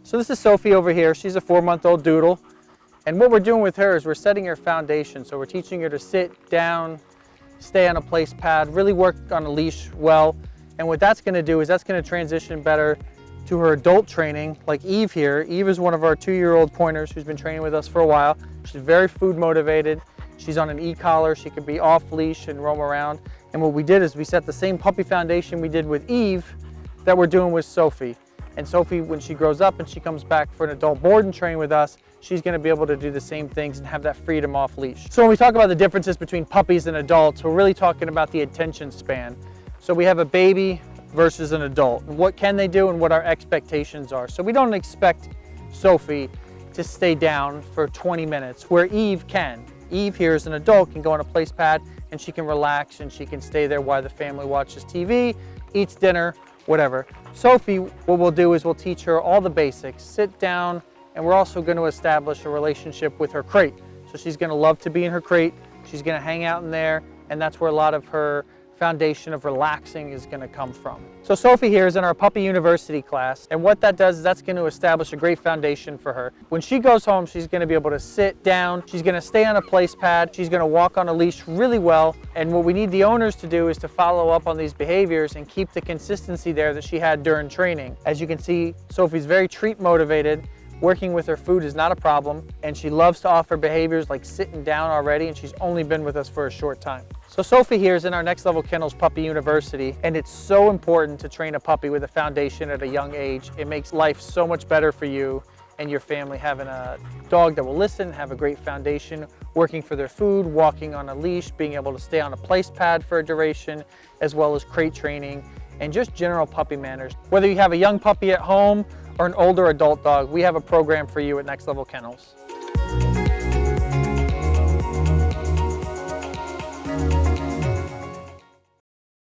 So this is Sophie over here. She's a 4-month-old doodle. And what we're doing with her is we're setting her foundation. So we're teaching her to sit down, stay on a place pad, really work on a leash well. And what that's gonna do is that's gonna transition better to her adult training, like Eve here. Eve is one of our 2-year-old pointers who's been training with us for a while. She's very food motivated. She's on an e-collar. She can be off leash and roam around. And what we did is we set the same puppy foundation we did with Eve that we're doing with Sophie. And Sophie, when she grows up and she comes back for an adult board and train with us, she's gonna be able to do the same things and have that freedom off leash. So when we talk about the differences between puppies and adults, we're really talking about the attention span. So we have a baby versus an adult, and what can they do and what our expectations are. So we don't expect Sophie to stay down for 20 minutes, where Eve can. Eve here as an adult can go on a place pad and she can relax and she can stay there while the family watches TV, eats dinner, whatever. Sophie, what we'll do is we'll teach her all the basics, sit down, and we're also going to establish a relationship with her crate. So she's going to love to be in her crate, she's going to hang out in there, and that's where a lot of her foundation of relaxing is going to come from. So Sophie here is in our Puppy University class, and what that does is that's going to establish a great foundation for her. When she goes home, she's going to be able to sit down, she's going to stay on a place pad, she's going to walk on a leash really well, and what we need the owners to do is to follow up on these behaviors and keep the consistency there that she had during training. As you can see, Sophie's very treat motivated. Working with her food is not a problem, and she loves to offer behaviors like sitting down already, and she's only been with us for a short time. So Sophie here is in our Next Level Kennels Puppy University, and it's so important to train a puppy with a foundation at a young age. It makes life so much better for you and your family having a dog that will listen, have a great foundation, working for their food, walking on a leash, being able to stay on a place pad for a duration, as well as crate training, and just general puppy manners. Whether you have a young puppy at home or an older adult dog, we have a program for you at Next Level Kennels.